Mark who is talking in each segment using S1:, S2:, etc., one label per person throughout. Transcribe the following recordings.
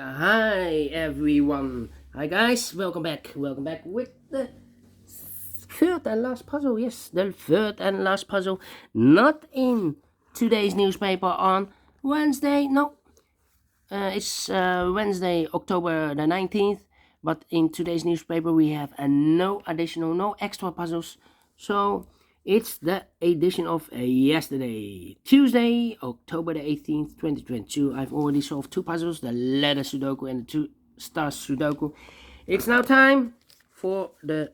S1: Hi everyone. Hi guys, welcome back. Welcome back with the third and last puzzle. Yes, the third and last puzzle. Not in today's newspaper on Wednesday. No, it's Wednesday, October the 19th. But in today's newspaper we have no additional, no extra puzzles. So it's the edition of yesterday, Tuesday, October the 18th, 2022. I've already solved two puzzles, the letter Sudoku and the two star Sudoku. It's now time for the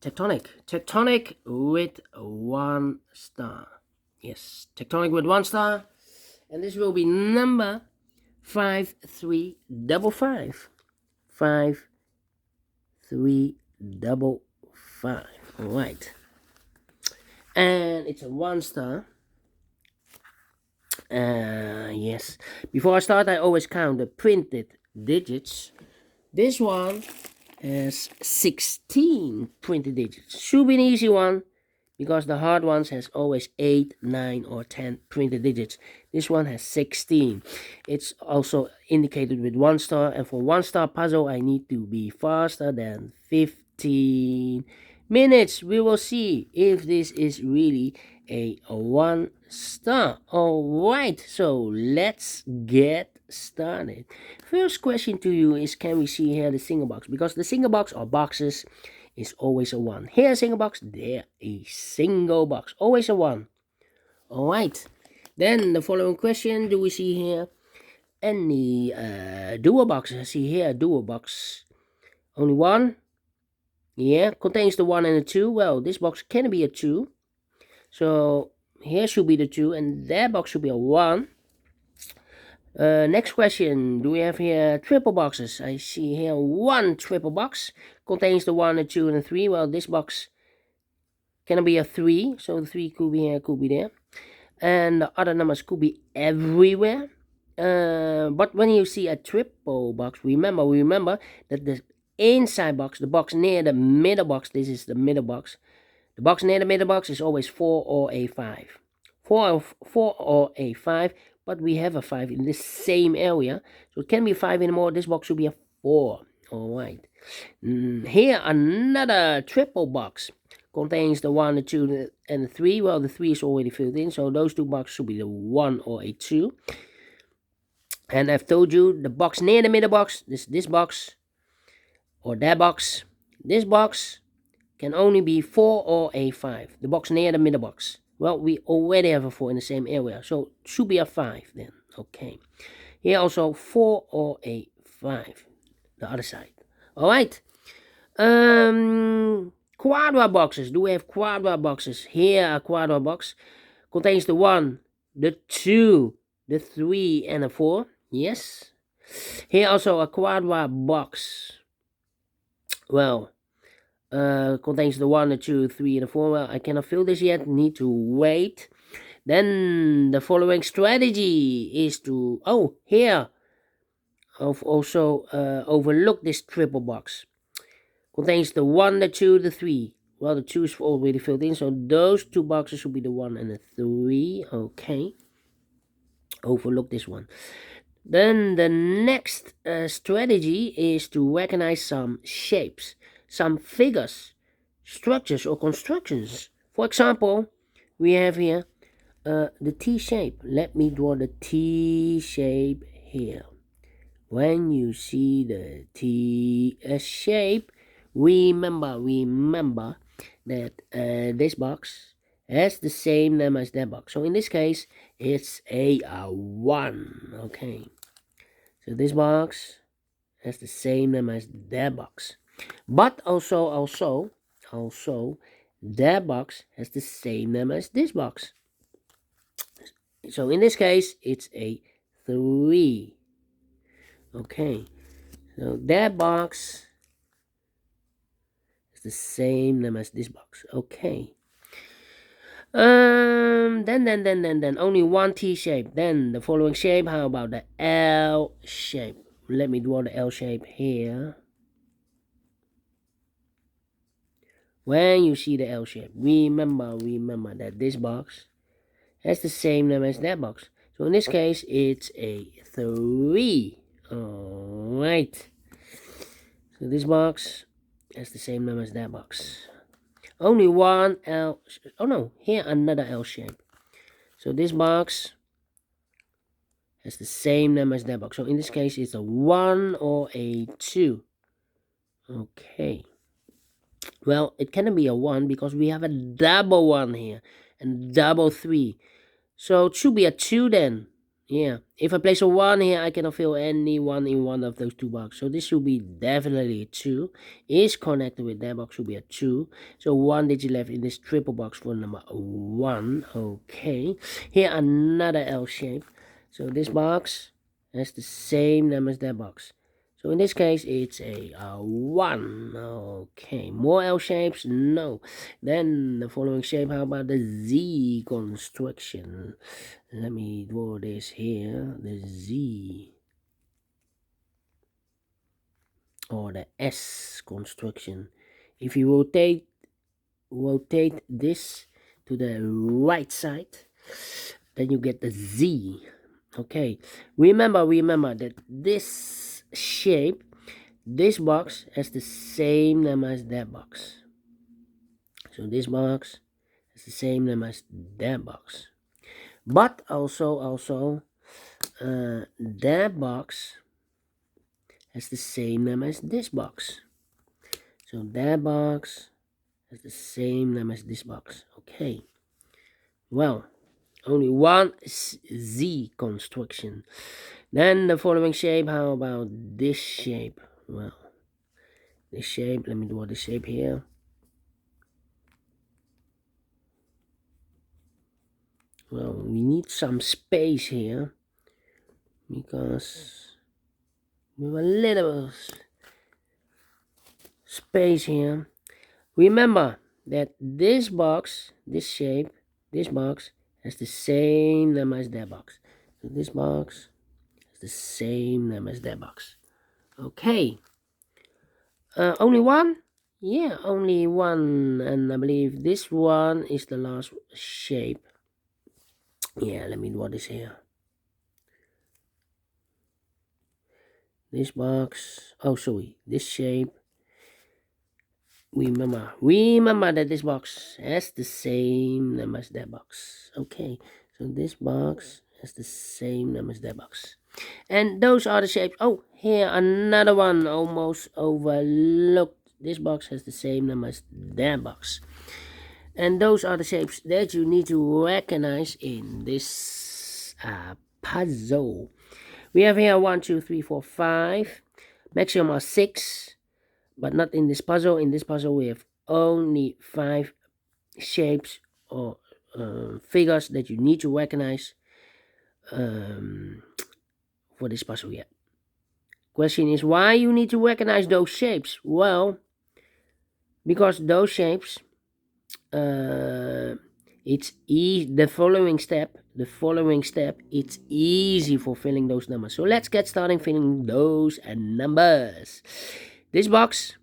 S1: Tectonic with one star. Yes, Tectonic with one star. And this will be number 5355. 5355. All right. And it's a one star. Yes. Before I start, I always count the printed digits. This one has 16 printed digits. Should be an easy one, because the hard ones has always 8, 9 or 10 printed digits. This one has 16. It's also indicated with one star, and for one star puzzle I need to be faster than 15 minutes. We will see if this is really a one star. Alright, so let's get started. First question to you is, can we see here the single box? Because the single box or boxes is always a 1. Here a single box, there a single box, always a 1. Alright, then the following question, do we see here any dual boxes? I see here a dual box, only one. Yeah, contains the 1 and the 2. Well, this box can be a 2, so here should be the 2 and that box should be a 1. Next question, do we have here triple boxes? I see here one triple box, contains the 1, the 2 and the 3. Well, this box can be a 3, so the 3 could be here, could be there, and the other numbers could be everywhere. But when you see a triple box, remember that the inside box, the box near the middle box, this is the middle box, the box near the middle box is always 4 or a 5. 4 or a 5, but we have a 5 in this same area, so it can be 5 anymore. This box should be a 4. Alright. Here another triple box, contains the 1, the 2 and the 3. Well, the 3 is already filled in, so those two boxes should be the 1 or a 2. And I've told you the box near the middle box, this box or that box, this box can only be 4 or a 5. The box near the middle box, well, we already have a 4 in the same area, so it should be a 5 then. Okay, here also 4 or a 5, the other side. Alright, quadra boxes. Do we have quadra boxes? Here a quadra box, contains the 1, the 2, the 3 and a 4. Yes. Here also a quadra box. Well, contains the 1, the 2, 3 and the 4. Well, I cannot fill this yet, need to wait. Then the following strategy is to, here I've also overlook this triple box. Contains the 1, the 2, the 3. Well, the 2 is already filled in, so those two boxes should be the 1 and the 3. Okay, overlook this one. Then the next strategy is to recognize some shapes, some figures, structures or constructions. For example, we have here the T shape. Let me draw the T shape here. When you see the T shape, remember that this box has the same name as that box. So in this case, it's a 1. Okay, so this box has the same name as that box, but also that box has the same name as this box. So in this case, it's a 3. Okay, so that box is the same name as this box. Okay. Then only one T shape. Then the following shape. How about the L shape? Let me draw the L shape here. When you see the L shape, remember that this box has the same name as that box. So in this case, it's a 3. Alright. So this box has the same number as that box. Only one L. Oh no, here another L shape. So this box has the same number as that box. So in this case, it's a 1 or a 2. Okay. Well, it cannot be a 1 because we have a double 1 here and double 3. So it should be a 2 then. Yeah. If I place a 1 here, I cannot fill any 1 in one of those two boxes. So this should be definitely a 2. Is connected with that box, should be a 2. So 1 digit left in this triple box for number 1. Okay. Here another L shape. So this box has the same number as that box. So in this case, it's a 1. Okay, more L shapes? No. Then the following shape, how about the Z construction? Let me draw this here, the Z. Or the S construction. If you rotate this to the right side, then you get the Z. Okay, remember that this shape, this box has the same number as that box. So this box has the same number as that box. But also that box has the same number as this box. So that box has the same number as this box. Okay. Well, only one Z construction. Then the following shape, how about this shape? Well, this shape, let me draw the shape here. Well, we need some space here because we have a little space here. Remember that this box, this shape, this box has the same number as that box. So this box has the same number as that box. Okay. Only one? Yeah, only one. And I believe this one is the last shape. Yeah, let me draw this here. This box. Oh, sorry. This shape. Remember that this box has the same number as that box. Okay, so this box has the same number as that box. And those are the shapes. Oh, here another one almost overlooked. This box has the same number as that box. And those are the shapes that you need to recognize in this puzzle. We have here 1, 2, 3, 4, 5. Maximum are 6. But not in this puzzle. In this puzzle, we have only 5 shapes or figures that you need to recognize for this puzzle yet. Question is why you need to recognize those shapes? Well, because those shapes, it's the following step, it's easy for filling those numbers. So let's get started filling those numbers. This box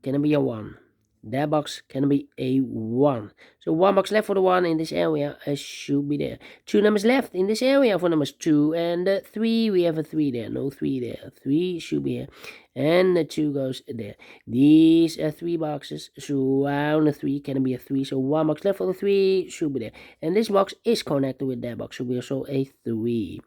S1: can be a 1. That box can be a 1. So 1 box left for the 1 in this area should be there. 2 numbers left in this area for numbers 2 and 3. We have a 3 there. No 3 there. 3 should be here. And the 2 goes there. These are 3 boxes surround the 3. Can be a 3. So 1 box left for the 3 should be there. And this box is connected with that box. So we also a 3.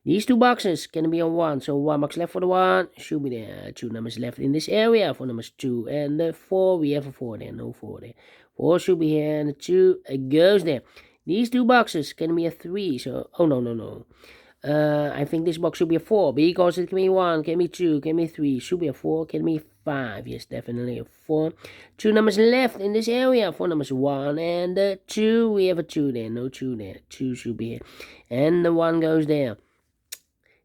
S1: These 2 boxes can be a 1. So 1 box left for the 1 should be there. 2 numbers left in this area for numbers 2 and 4. We have a 4 there. No 4 there. 4 should be here and the 2 goes there. These 2 boxes can be a 3. So, oh no. I think this box should be a 4 because it can be 1, can be 2, can be 3, should be a 4, can be 5. Yes, definitely a 4. 2 numbers left in this area for numbers 1 and 2. We have a 2 there. No 2 there. 2 should be here. And the 1 goes there.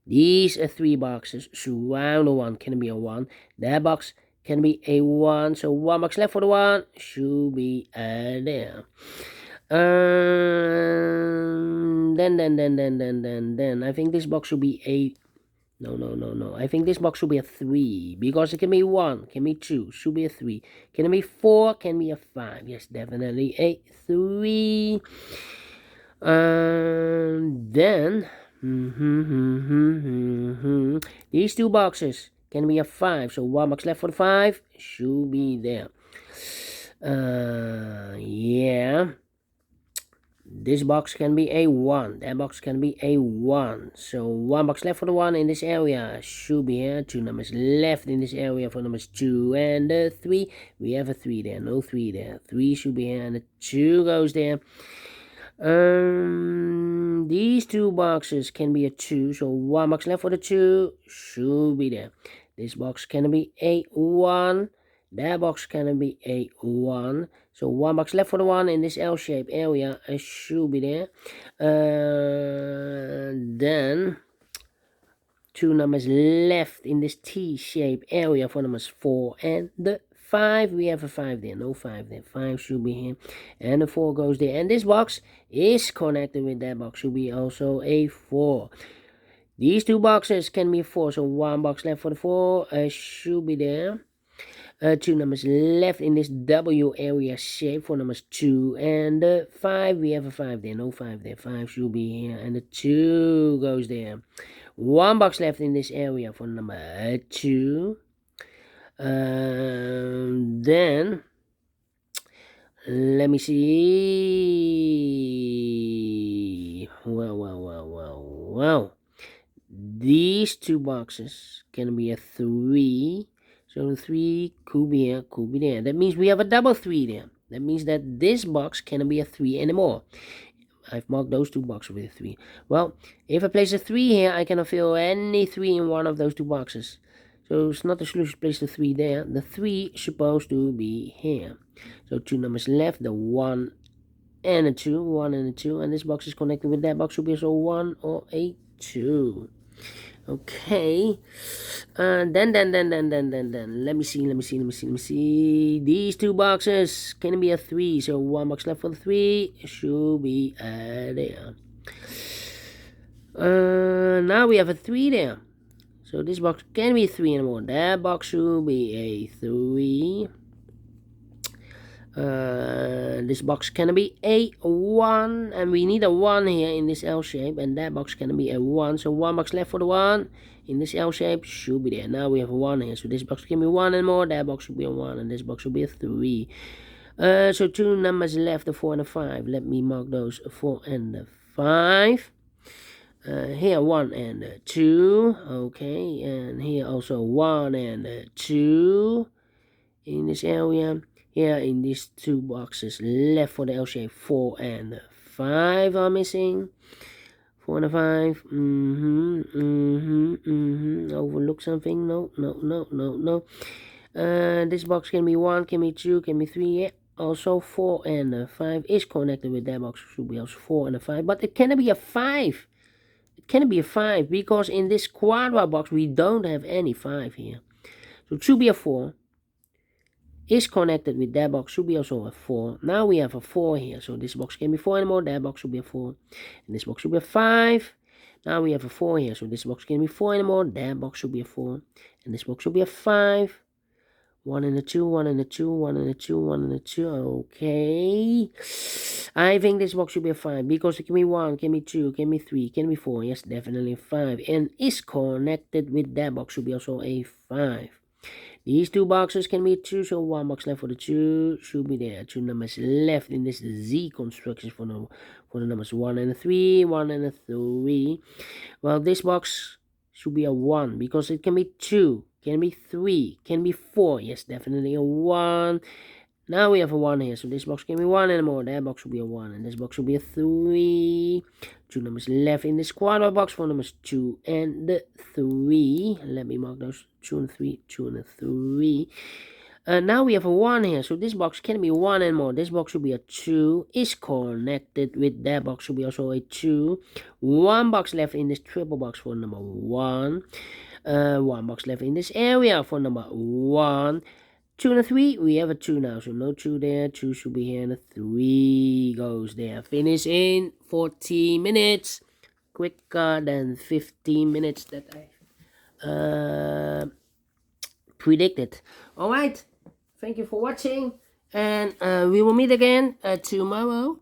S1: These are 3 boxes surround the 1. Can be a 1. That box can be a 1. So 1 box left for the 1 should be there. Then I think this box should be a no. I think this box should be a 3 because it can be 1, can be 2, should be a 3. Can it be 4? Can be a 5? Yes, definitely a 3. Then these two boxes can be a 5, so 1 box left for the 5 should be there. Yeah, this box can be a 1, that box can be a 1, so 1 box left for the 1 in this area should be here. 2 numbers left in this area for numbers 2 and 3. We have a 3 there, no 3 there. 3 should be here and the 2 goes there. These two boxes can be a 2, so 1 box left for the 2 should be there. This box can be a 1, that box can be a 1, so 1 box left for the 1 in this L-shaped area should be there. Then 2 numbers left in this T-shaped area for numbers 4 and the 5. We have a 5 there, no 5 there. 5 should be here, and the 4 goes there. And this box is connected with that box, should be also a 4. These two boxes can be 4, so 1 box left for the 4 should be there. 2 numbers left in this W area shape for numbers 2 and 5. We have a 5 there, no 5 there. 5 should be here, and the 2 goes there. 1 box left in this area for number 2. Then let me see. Well. These two boxes can be a 3. So the 3 could be here, could be there. That means we have a double 3 there. That means that this box can be a 3 anymore. I've marked those two boxes with a 3. Well, if I place a 3 here, I cannot fill any 3 in one of those two boxes. So it's not a solution to place the 3 there. The 3 is supposed to be here. So 2 numbers left, the 1 and a 2. 1 and a 2. And this box is connected with that box, should be also 1 or a 2. Okay. Then let me see. These two boxes can be a 3, so 1 box left for the 3 should be there. Now we have a 3 there, so this box can be 3 anymore. That box should be a 3. This box can be a 1, and we need a 1 here in this L shape, and that box can be a 1, so 1 box left for the 1 in this L shape should be there. Now we have a 1 here, so this box can be 1 and more, that box should be a 1, and this box should be a 3. So 2 numbers left, the 4 and the 5. Let me mark those 4 and the 5. Here 1 and 2. Okay, and here also 1 and 2 in this area. Here in these two boxes left for the L shape, 4 and 5 are missing. 4 and 5. Overlook something? No. This box can be 1, can be 2, can be 3. Yeah. Also 4 and 5 is connected with that box. Should be also 4 and a 5. But it cannot be a 5. It cannot be a 5 because in this quadra box we don't have any 5 here. So it should be a 4. Is connected with that box, should be also a 4. Now we have a 4 here, so this box can be 4 anymore, that box should be a 4. And this box should be a 5. Now we have a 4 here, so this box can be 4 anymore, that box should be a 4. And this box should be a 5. 1 and a 2, 1 and a 2, 1 and a 2, 1 and a 2. Okay. I think this box should be a 5 because it can be 1, can be 2, can be 3, can be 4. Yes, definitely 5. And is connected with that box, should be also a 5. These two boxes can be 2, so 1 box left for the 2 should be there. 2 numbers left in this Z construction for the numbers 1 and a 3, 1 and a 3. Well, this box should be a 1 because it can be 2, can be 3, can be 4. Yes, definitely a 1. Now we have a 1 here, so this box can be 1 and more. That box should be a 1, and this box should be a 3. 2 numbers left in this quadra box for numbers 2 and the 3. Let me mark those 2 and 3, 2 and 3. Now we have a 1 here, so this box can be 1 and more. This box should be a 2, is connected with that box, should be also a 2. 1 box left in this triple box for number 1. 1 box left in this area for number 1. 2 and a 3, we have a 2 now, so no 2 there. 2 should be here, and a 3 goes there. Finish in 40 minutes, quicker than 15 minutes that I predicted. Alright, thank you for watching, and we will meet again tomorrow,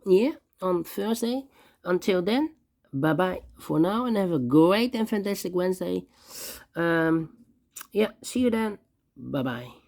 S1: on Thursday. until then, bye bye for now, and have a great and fantastic Wednesday. Yeah, see you then. Bye bye.